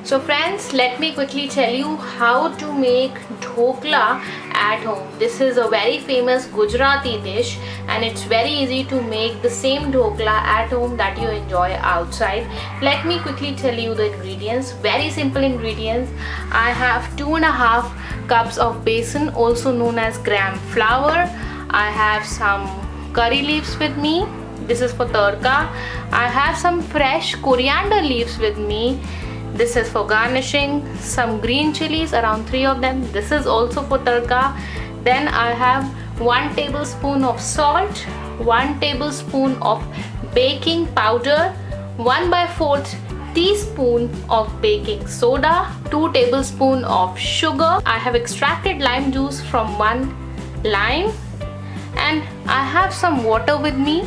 So friends, let me quickly tell you how to make dhokla at home. This is a very famous Gujarati dish and it's very easy to make the same dhokla at home that you enjoy outside. Let me quickly tell you the ingredients. Very simple ingredients. I have 2.5 cups of besan, also known as gram flour. I have some curry leaves with me. This is for tadka. I have some fresh coriander leaves with me. This is for garnishing. Some green chilies, around 3 of them. This is also for tadka. Then I have 1 tablespoon of salt, 1 tablespoon of baking powder, 1/4 teaspoon of baking soda, 2 tablespoons of sugar. I have extracted lime juice from 1 lime, and I have some water with me.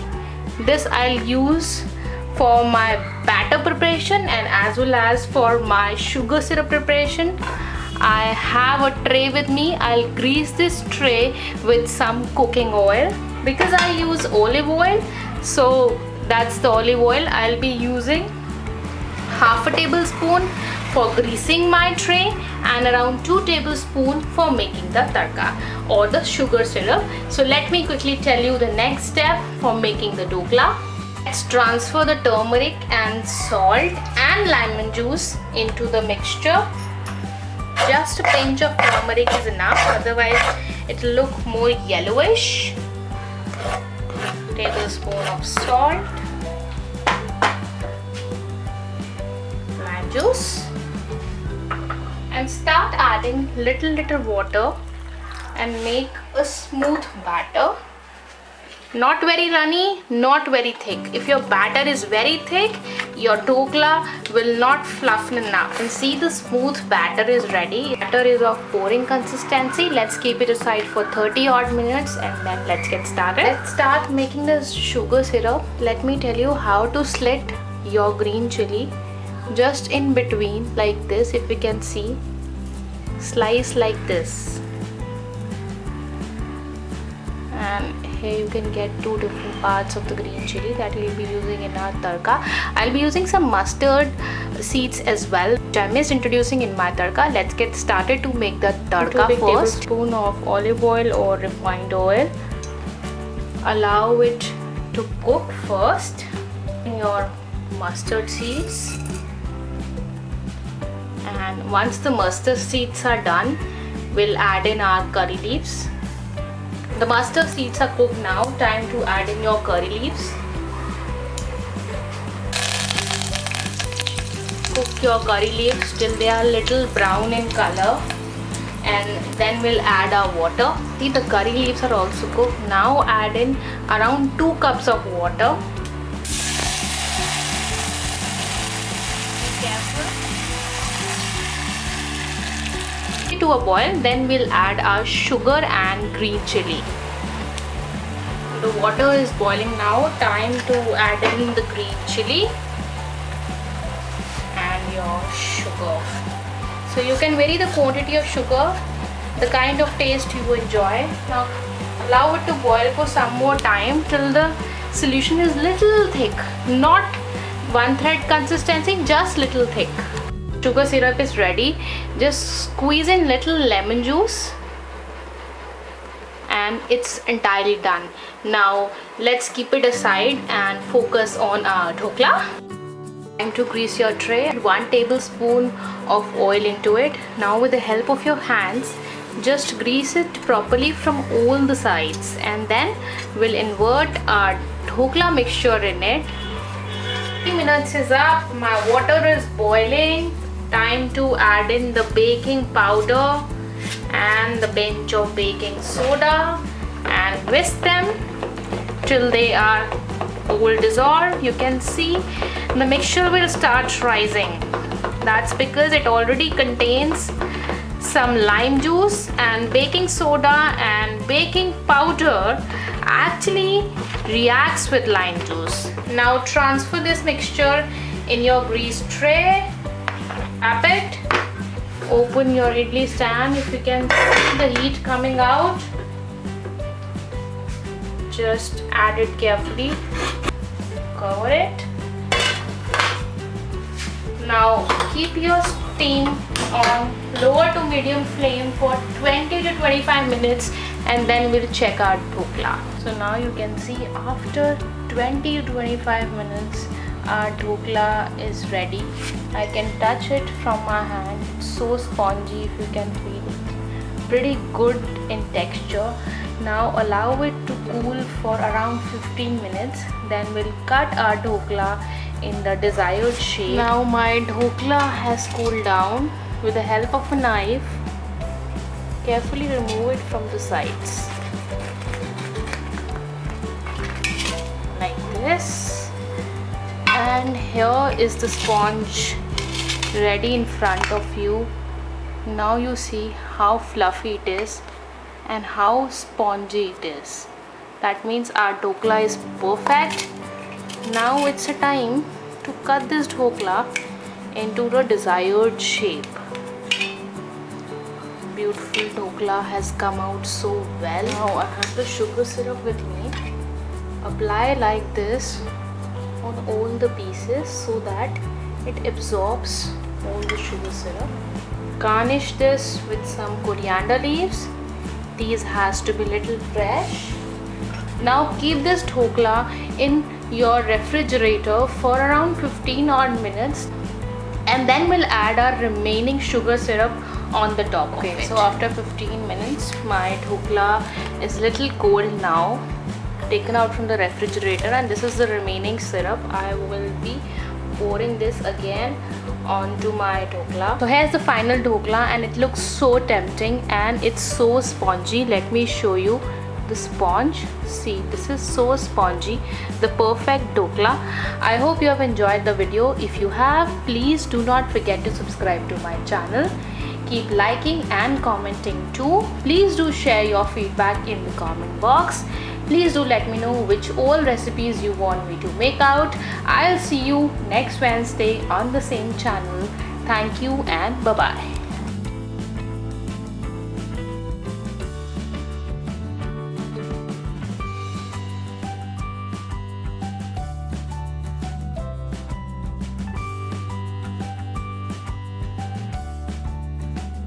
This I'll use for my batter preparation and as well as for my sugar syrup preparation. I have a tray with me. I'll grease this tray with some cooking oil because I use olive oil, so that's the olive oil I'll be using. Half a tablespoon for greasing my tray and around 2 tablespoons for making the tadka or the sugar syrup. So let me quickly tell you the next step for making the dhokla. Let's transfer the turmeric and salt and lemon juice into the mixture. Just a pinch of turmeric is enough, otherwise it will look more yellowish. Tablespoon of salt, lime juice, and start adding little water and make a smooth batter. Not very runny, not very thick. If your batter is very thick, your dhokla will not fluff enough. And see, the smooth batter is ready. Batter is of pouring consistency. Let's keep it aside for 30 odd minutes and then let's get started. Let's start making the sugar syrup. Let me tell you how to slit your green chili. Just in between like this, if you can see. Slice like this. And here you can get 2 different parts of the green chili that we'll be using in our tadka. I'll be using some mustard seeds as well, which I missed introducing in my tadka. Let's get started to make the tadka first. 2 tablespoons of olive oil or refined oil. Allow it to cook first. Your mustard seeds. And once the mustard seeds are done, we'll add in our curry leaves. The mustard seeds are cooked now. Time to add in your curry leaves. Cook your curry leaves till they are little brown in color, and then we'll add our water. See, the curry leaves are also cooked. Now add in around 2 cups of water. Be careful. To a boil, then we'll add our sugar and green chili. The water is boiling now. Time to add in the green chili and your sugar. So you can vary the quantity of sugar, the kind of taste you enjoy. Now allow it to boil for some more time till the solution is little thick, not one thread consistency, just little thick. Sugar syrup is ready. Just squeeze in little lemon juice and it's entirely done. Now let's keep it aside and focus on our dhokla. Time to grease your tray. 1 tablespoon of oil into it. Now with the help of your hands, just grease it properly from all the sides, and then we'll invert our dhokla mixture in it. 3 minutes is up. My water is boiling. Time to add in the baking powder and the pinch of baking soda and whisk them till they are all dissolved. You can see the mixture will start rising. That's because it already contains some lime juice, and baking soda and baking powder actually reacts with lime juice. Now transfer this mixture in your greased tray. Tap it. Open your idli stand. If you can see the heat coming out, just add it carefully. Cover it. Now keep your steam on lower to medium flame for 20 to 25 minutes and then we'll check our dhokla. So now you can see after 20 to 25 minutes our dhokla is ready. I can touch it from my hand. It's so spongy, if you can feel it. Pretty good in texture. Now allow it to cool for around 15 minutes. Then we'll cut our dhokla in the desired shape. Now my dhokla has cooled down. With the help of a knife, carefully remove it from the sides. Like this. And here is the sponge ready in front of you. Now you see how fluffy it is and how spongy it is. That means our dhokla is perfect. Now it's a time to cut this dhokla into the desired shape. Beautiful dhokla has come out so well. Now I have the sugar syrup with me. Apply like this on all the pieces so that it absorbs all the sugar syrup. Garnish this with some coriander leaves. These has to be little fresh. Now keep this dhokla in your refrigerator for around 15 odd minutes and then we'll add our remaining sugar syrup on the top of it. So after 15 minutes my dhokla is little cold now, taken out from the refrigerator, and this is the remaining syrup. I will be pouring this again onto my dhokla. So here's the final dhokla and it looks so tempting and it's so spongy. Let me show you the sponge. See, this is so spongy, the perfect dhokla. I hope you have enjoyed the video. If you have, please do not forget to subscribe to my channel. Keep liking and commenting too. Please do share your feedback in the comment box. Please do let me know which all recipes you want me to make out. I'll see you next Wednesday on the same channel. Thank you and bye-bye.